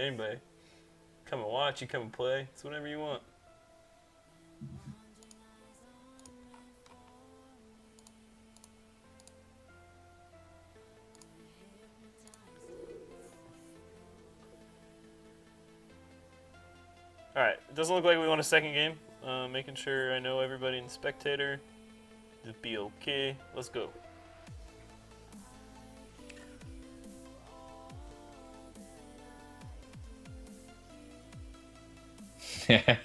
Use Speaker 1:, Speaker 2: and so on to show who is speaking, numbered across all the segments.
Speaker 1: anybody. Come and watch, you come and play. It's whatever you want. Alright, it doesn't look like we want a second game. Making sure I know everybody in the spectator. Just be okay. Let's go.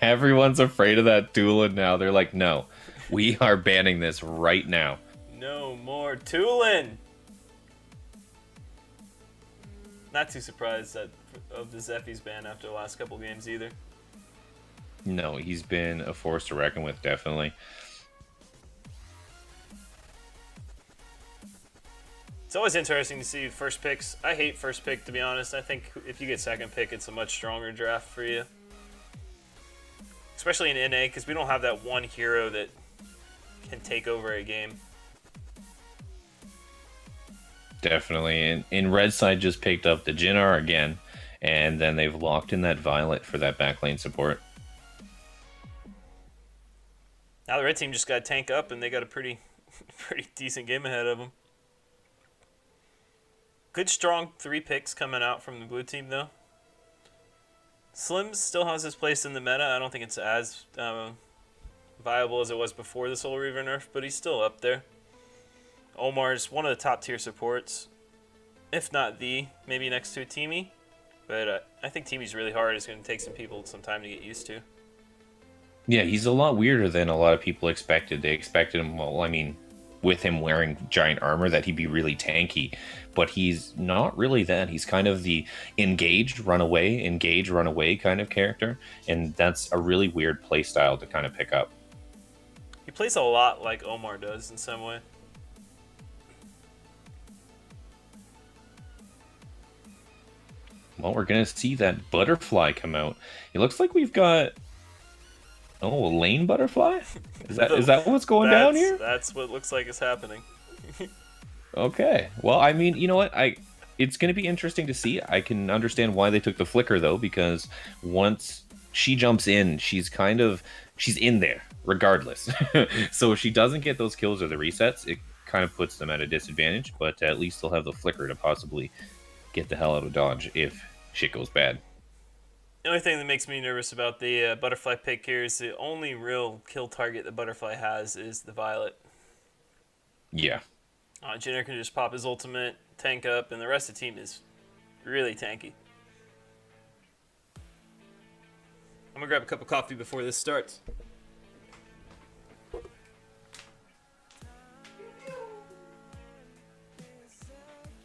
Speaker 2: Everyone's afraid of that Doolin now. They're like, no, we are banning this right now.
Speaker 1: No more Tulin! Not too surprised of the Zephy's ban after the last couple games either.
Speaker 2: No, he's been a force to reckon with, definitely.
Speaker 1: It's always interesting to see first picks. I hate first pick, to be honest. I think if you get second pick, it's a much stronger draft for you. Especially in NA, because we don't have that one hero that can take over a game.
Speaker 2: Definitely. And Red Side just picked up the Jinnar again, and then they've locked in that Violet for that backlane support.
Speaker 1: Now the red team just got tank up, and they got a pretty decent game ahead of them. Good, strong 3 picks coming out from the blue team, though. Slims still has his place in the meta. I don't think it's as viable as it was before the Soul Reaver nerf, but he's still up there. Omar's one of the top tier supports, if not the, maybe next to Teamy. But I think Teamy's really hard. It's going to take some people some time to get used to.
Speaker 2: Yeah, he's a lot weirder than a lot of people expected. They expected him, well, I mean, with him wearing giant armor, that he'd be really tanky. But he's not really that. He's kind of the engage, run away kind of character. And that's a really weird play style to kind of pick up.
Speaker 1: He plays a lot like Omar does in some way.
Speaker 2: Well, we're going to see that butterfly come out. It looks like we've got... Oh, a lane butterfly? Is that what's going down here?
Speaker 1: That's what looks like is happening.
Speaker 2: Okay. Well, I mean, you know what? It's going to be interesting to see. I can understand why they took the flicker, though, because once she jumps in, she's in there, regardless. So if she doesn't get those kills or the resets, it kind of puts them at a disadvantage, but at least they'll have the flicker to possibly get the hell out of Dodge if shit goes bad.
Speaker 1: The only thing that makes me nervous about the butterfly pick here is the only real kill target the butterfly has is the Violet.
Speaker 2: Yeah.
Speaker 1: Jinner can just pop his ultimate, tank up, and the rest of the team is really tanky. I'm gonna grab a cup of coffee before this starts.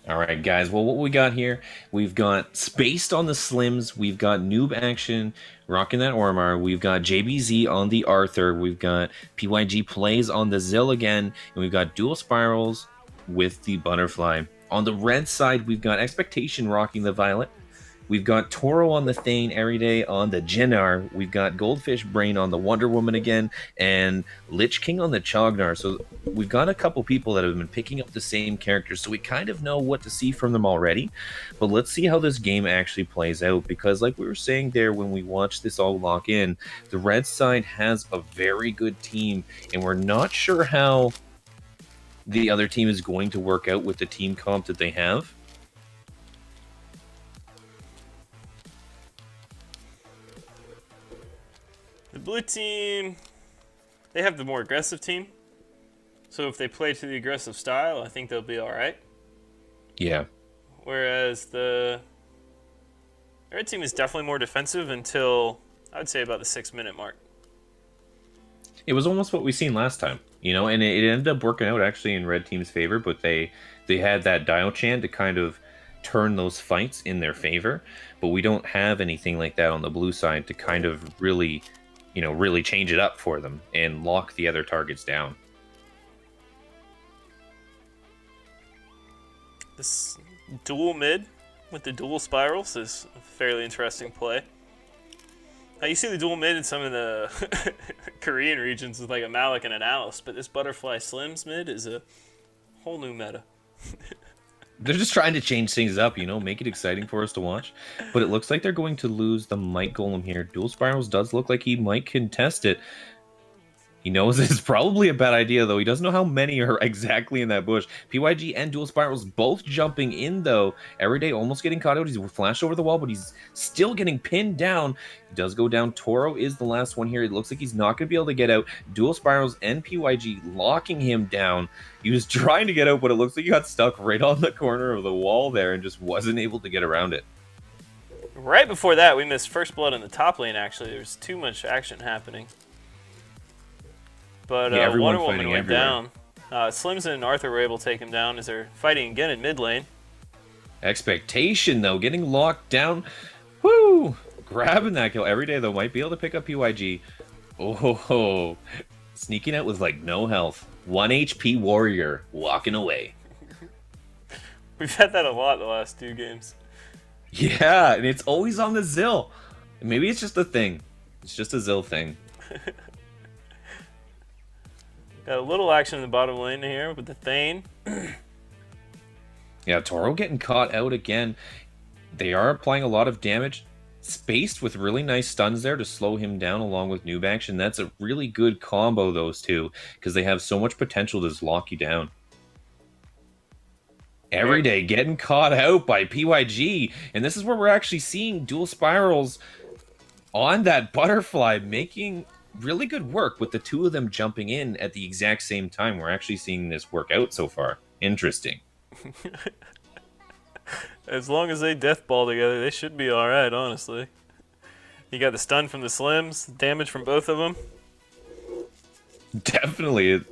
Speaker 2: All right, guys. Well, what we got here, we've got Spaced on the Slims. We've got Noob Action rocking that Ormar. We've got JBZ on the Arthur. We've got PYG Plays on the Zill again. And we've got Dual Spirals with the Butterfly. On the red side, we've got Expectation rocking the Violet. We've got Toro on the Thane, Everyday on the Jinnar. We've got Goldfish Brain on the Wonder Woman again, and Lich King on the Chognar. So we've got a couple people that have been picking up the same characters, so we kind of know what to see from them already. But let's see how this game actually plays out, because like we were saying there when we watched this all lock in, the red side has a very good team, and we're not sure how the other team is going to work out with the team comp that they have.
Speaker 1: The blue team, they have the more aggressive team. So if they play to the aggressive style, I think they'll be all right.
Speaker 2: Yeah.
Speaker 1: Whereas the red team is definitely more defensive until, I would say, about the 6-minute mark.
Speaker 2: It was almost what we seen last time, you know, and it ended up working out actually in red team's favor, but they had that dial chan to kind of turn those fights in their favor, but we don't have anything like that on the blue side to kind of really, you know, really change it up for them and lock the other targets down.
Speaker 1: This dual mid with the dual spirals is a fairly interesting play. Now you see the dual mid in some of the Korean regions with like a Malik and an Alice, but this Butterfly Slims mid is a whole new meta.
Speaker 2: They're just trying to change things up, make it exciting for us to watch. But it looks like they're going to lose the Might Golem here. Dual Spirals does look like he might contest it. He knows it's probably a bad idea, though. He doesn't know how many are exactly in that bush. PYG and Dual Spirals both jumping in, though. Everyday almost getting caught out. He's flashed over the wall, but he's still getting pinned down. He does go down. Toro is the last one here. It looks like he's not going to be able to get out. Dual Spirals and PYG locking him down. He was trying to get out, but it looks like he got stuck right on the corner of the wall there and just wasn't able to get around it.
Speaker 1: Right before that, we missed first blood in the top lane, actually. There was too much action happening. But
Speaker 2: Yeah,
Speaker 1: Wonder Woman went
Speaker 2: everywhere.
Speaker 1: down. Slims and Arthur were able to take him down as they're fighting again in mid lane.
Speaker 2: Expectation, though, getting locked down. Woo! Grabbing that kill every day, though. Might be able to pick up PYG. Oh, sneaking out with, like, no health. 1 HP warrior walking away.
Speaker 1: We've had that a lot the last 2 games.
Speaker 2: Yeah, and it's always on the Zill. Maybe it's just a thing. It's just a Zill thing.
Speaker 1: Got a little action in the bottom lane here with the Thane.
Speaker 2: Yeah, Toro getting caught out again. They are applying a lot of damage, spaced with really nice stuns there to slow him down along with noob action. That's a really good combo, those two, because they have so much potential to just lock you down. Every day getting caught out by PYG, and this is where we're actually seeing Dual Spirals on that butterfly making really good work with the two of them jumping in at the exact same time. We're actually seeing this work out so far. Interesting.
Speaker 1: As long as they deathball together, they should be alright, honestly. You got the stun from the Slims, damage from both of them.
Speaker 2: Definitely.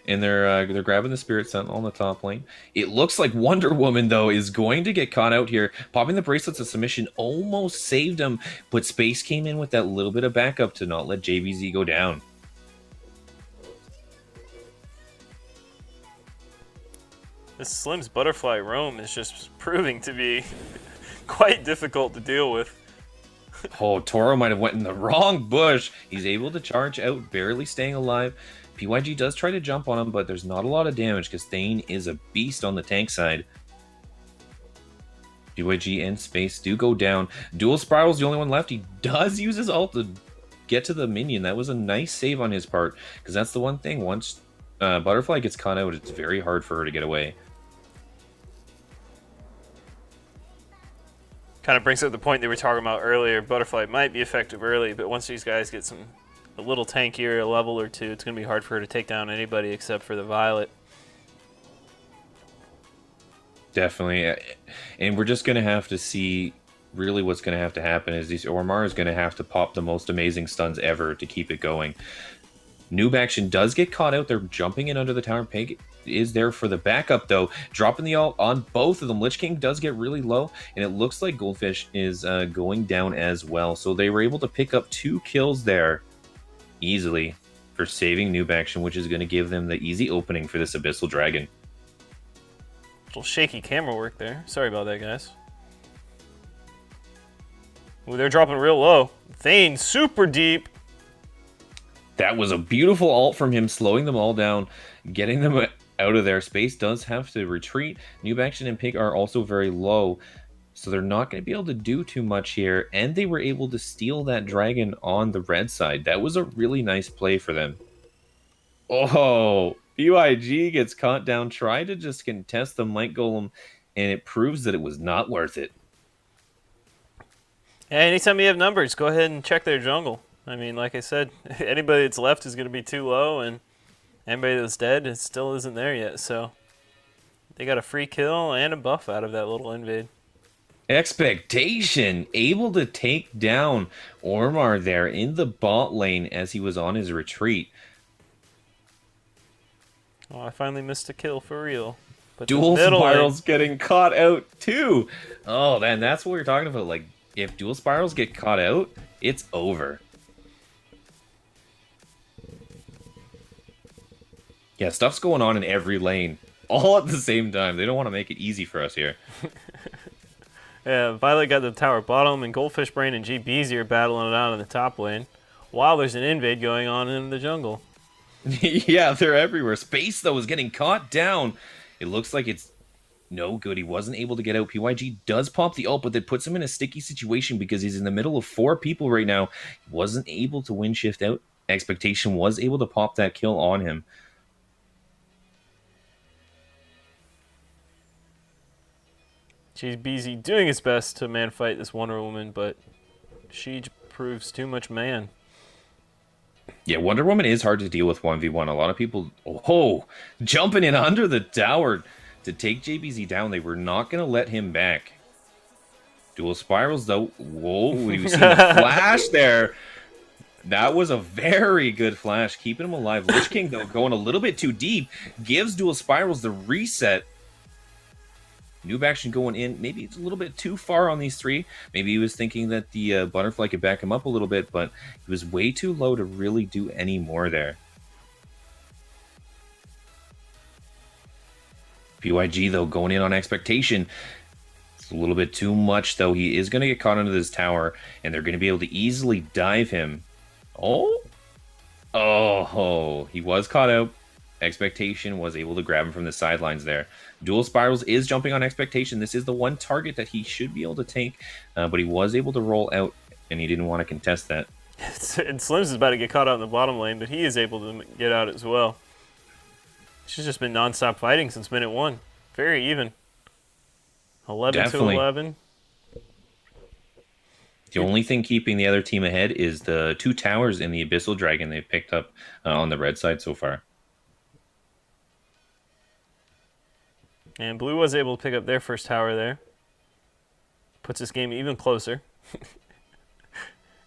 Speaker 2: And they're grabbing the Spirit Sentinel on the top lane. It looks like Wonder Woman, though, is going to get caught out here. Popping the bracelets of submission almost saved him, but Space came in with that little bit of backup to not let JVZ go down.
Speaker 1: This Slim's butterfly roam is just proving to be quite difficult to deal with.
Speaker 2: Oh, Toro might have went in the wrong bush. He's able to charge out, barely staying alive. PYG does try to jump on him, but there's not a lot of damage because Thane is a beast on the tank side. PYG and Space do go down. Dual Spiral's the only one left. He does use his ult to get to the minion. That was a nice save on his part, because that's the one thing. Once Butterfly gets caught out, it's very hard for her to get away.
Speaker 1: Kind of brings up the point they were talking about earlier. Butterfly might be effective early, but once these guys get a little tankier, a level or two, it's going to be hard for her to take down anybody except for the Violet.
Speaker 2: Definitely. And we're just going to have to see, really what's going to have to happen is these Ormar is going to have to pop the most amazing stuns ever to keep it going. Noob action does get caught out. They're jumping in under the tower. Peg is there for the backup, though. Dropping the ult on both of them. Lich King does get really low, and it looks like Goldfish is going down as well. So they were able to pick up 2 kills there easily for saving noob action, which is going to give them the easy opening for this Abyssal Dragon.
Speaker 1: Little shaky camera work there. Sorry about that, guys. Ooh, they're dropping real low. Thane, super deep.
Speaker 2: That was a beautiful ult from him, slowing them all down, getting them out of there. Space does have to retreat. Noob Action and Pig are also very low, so they're not going to be able to do too much here. And they were able to steal that dragon on the red side. That was a really nice play for them. Oh, PYG gets caught down, tried to just contest the Might Golem, and it proves that it was not worth it.
Speaker 1: Yeah, anytime you have numbers, go ahead and check their jungle. I mean, like I said, anybody that's left is going to be too low, and anybody that's dead, it still isn't there yet. So they got a free kill and a buff out of that little invade.
Speaker 2: Expectation, able to take down Ormar there in the bot lane as he was on his retreat.
Speaker 1: Oh, I finally missed a kill for real. But
Speaker 2: Dual Spirals getting caught out too. Oh, man, that's what we're talking about. Like, if Dual Spirals get caught out, it's over. Yeah, stuff's going on in every lane, all at the same time. They don't want to make it easy for us here.
Speaker 1: Yeah, Violet got the tower bottom, and Goldfish Brain and GBZ are battling it out in the top lane, while there's an invade going on in the jungle.
Speaker 2: Yeah, they're everywhere. Space, though, is getting caught down. It looks like it's No good. He wasn't able to get out. PYG does pop the ult, but that puts him in a sticky situation because he's in the middle of 4 people right now. He wasn't able to win shift out. Expectation was able to pop that kill on him.
Speaker 1: GBZ doing his best to man fight this Wonder Woman, but she proves too much man.
Speaker 2: Yeah, Wonder Woman is hard to deal with 1v1. A lot of people, jumping in under the tower to take JBZ down. They were not going to let him back. Dual spirals, though. Whoa, we see the flash there. That was a very good flash, keeping him alive. Lich King, though, going a little bit too deep, gives Dual Spirals the reset. Noob action going in. Maybe it's a little bit too far on these 3. Maybe he was thinking that the Butterfly could back him up a little bit, but he was way too low to really do any more there. PYG, though, going in on expectation. It's a little bit too much, though. He is going to get caught under this tower, and they're going to be able to easily dive him. Oh, he was caught out. Expectation was able to grab him from the sidelines there. Dual Spirals is jumping on Expectation. This is the one target that he should be able to take, but he was able to roll out, and he didn't want to contest that.
Speaker 1: And Slims is about to get caught out in the bottom lane, but he is able to get out as well. She's just been non-stop fighting since minute 1. Very even. 11
Speaker 2: Definitely.
Speaker 1: to 11.
Speaker 2: The only thing keeping the other team ahead is the 2 towers and the Abyssal Dragon they've picked up on the red side so far.
Speaker 1: And Blue was able to pick up their first tower there. Puts this game even closer.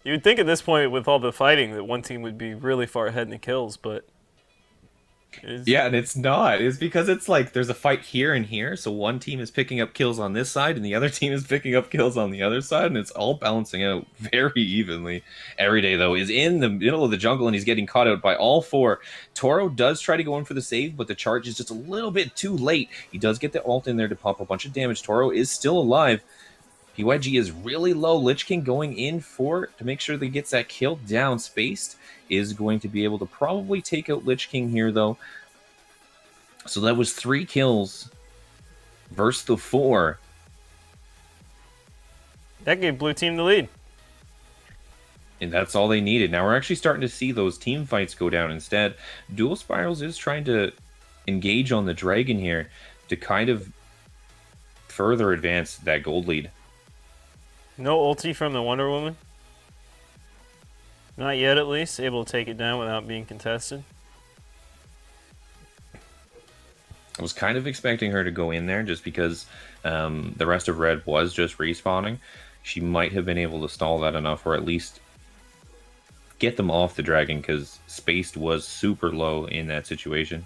Speaker 1: You would think at this point, with all the fighting, that one team would be really far ahead in the kills, but...
Speaker 2: Yeah, and it's not. It's because it's like there's a fight here and here, so one team is picking up kills on this side, and the other team is picking up kills on the other side, and it's all balancing out very evenly. Everyday, though, is in the middle of the jungle, and he's getting caught out by all 4. Toro does try to go in for the save, but the charge is just a little bit too late. He does get the ult in there to pop a bunch of damage. Toro is still alive. PYG is really low. Lich King going in for to make sure that he gets that kill down. Spaced is going to be able to probably take out Lich King here, though. So that was 3 kills versus the 4.
Speaker 1: That gave Blue Team the lead.
Speaker 2: And that's all they needed. Now we're actually starting to see those team fights go down instead. Dual Spirals is trying to engage on the Dragon here to kind of further advance that gold lead.
Speaker 1: No ulti from the Wonder Woman. Not yet, at least. Able to take it down without being contested.
Speaker 2: I was kind of expecting her to go in there just because the rest of Red was just respawning. She might have been able to stall that enough, or at least get them off the Dragon, because Spaced was super low in that situation.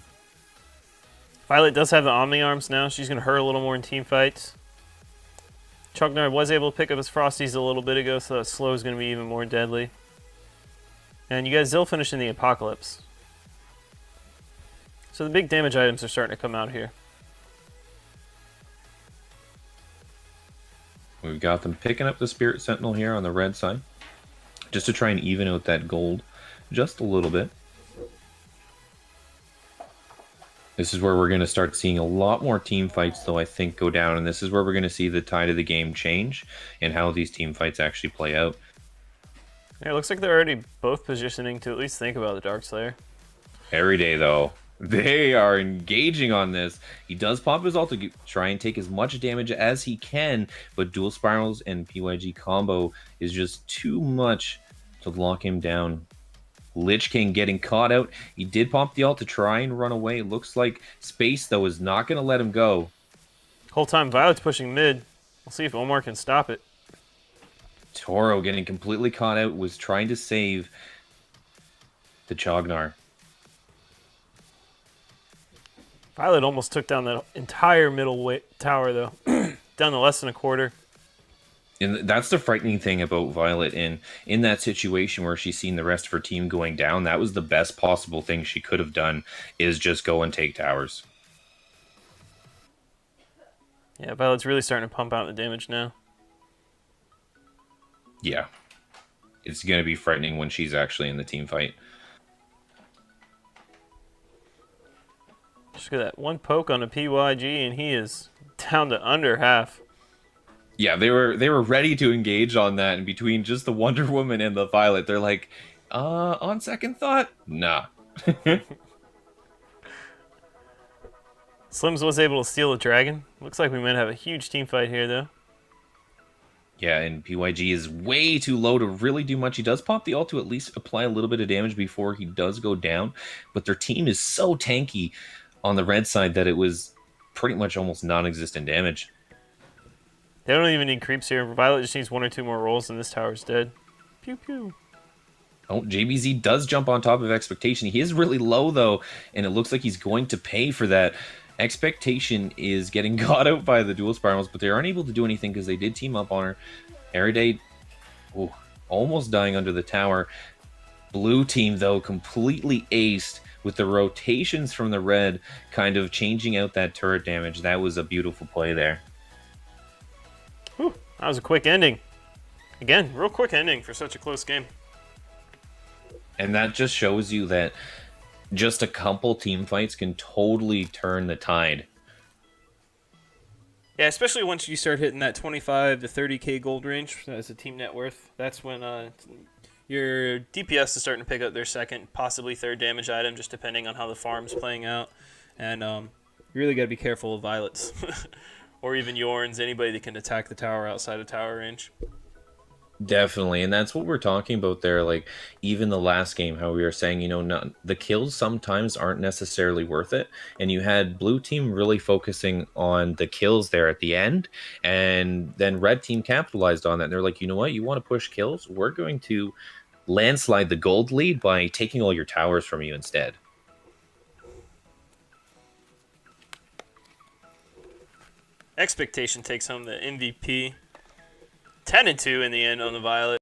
Speaker 1: Violet does have the Omni Arms now. She's going to hurt a little more in team fights. Chucknard was able to pick up his Frosties a little bit ago, so that slow is going to be even more deadly. And you guys still finishing the Apocalypse. So the big damage items are starting to come out here.
Speaker 2: We've got them picking up the Spirit Sentinel here on the red side, just to try and even out that gold just a little bit. This is where we're going to start seeing a lot more team fights, though, I think, go down. And this is where we're going to see the tide of the game change and how these team fights actually play out.
Speaker 1: Yeah, it looks like they're already both positioning to at least think about the Dark Slayer.
Speaker 2: Every day, though, they are engaging on this. He does pop his ult to try and take as much damage as he can, but Dual Spirals and PYG combo is just too much to lock him down. Lich King getting caught out. He did pop the ult to try and run away. It looks like Space, though, is not going to let him go.
Speaker 1: Whole time Violet's pushing mid. We'll see if Omar can stop it.
Speaker 2: Toro getting completely caught out, was trying to save the Chognar.
Speaker 1: Violet almost took down that entire middle tower, though. Down to less than a quarter.
Speaker 2: And that's the frightening thing about Violet. In that situation where she's seen the rest of her team going down, that was the best possible thing she could have done, is just go and take towers.
Speaker 1: Yeah, Violet's really starting to pump out the damage now.
Speaker 2: Yeah. It's going to be frightening when she's actually in the team fight.
Speaker 1: Look at that. One poke on a PYG, and he is down to under half.
Speaker 2: Yeah, they were ready to engage on that, and between just the Wonder Woman and the Violet, they're like, on second thought, nah.
Speaker 1: Slims was able to steal a dragon. Looks like we might have a huge team fight here, though.
Speaker 2: Yeah, and PYG is way too low to really do much. He does pop the ult to at least apply a little bit of damage before he does go down, but their team is so tanky on the red side that it was pretty much almost non-existent damage.
Speaker 1: They don't even need creeps here. Violet just needs 1 or 2 more rolls, and this tower's dead. Pew pew.
Speaker 2: Oh, JBZ does jump on top of Expectation. He is really low, though, and it looks like he's going to pay for that. Expectation is getting got out by the dual spirals, but they aren't able to do anything because they did team up on her. Eriday, almost dying under the tower. Blue team, though, completely aced with the rotations from the red kind of changing out that turret damage. That was a beautiful play there.
Speaker 1: Whew, that was a quick ending. Again, real quick ending for such a close game.
Speaker 2: And that just shows you that just a couple team fights can totally turn the tide.
Speaker 1: Yeah, especially once you start hitting that 25 to 30k gold range as a team net worth. That's when your DPS is starting to pick up their second, possibly third damage item, just depending on how the farm's playing out. And you really got to be careful of Violets. Or even Yorns, anybody that can attack the tower outside of tower range.
Speaker 2: Definitely, and that's what we're talking about there. Like, even the last game, how we were saying, the kills sometimes aren't necessarily worth it. And you had blue team really focusing on the kills there at the end, and then red team capitalized on that. And they're like, you know what? You want to push kills? We're going to landslide the gold lead by taking all your towers from you instead.
Speaker 1: Expectation takes home the MVP. 10-2 in the end on the Violet.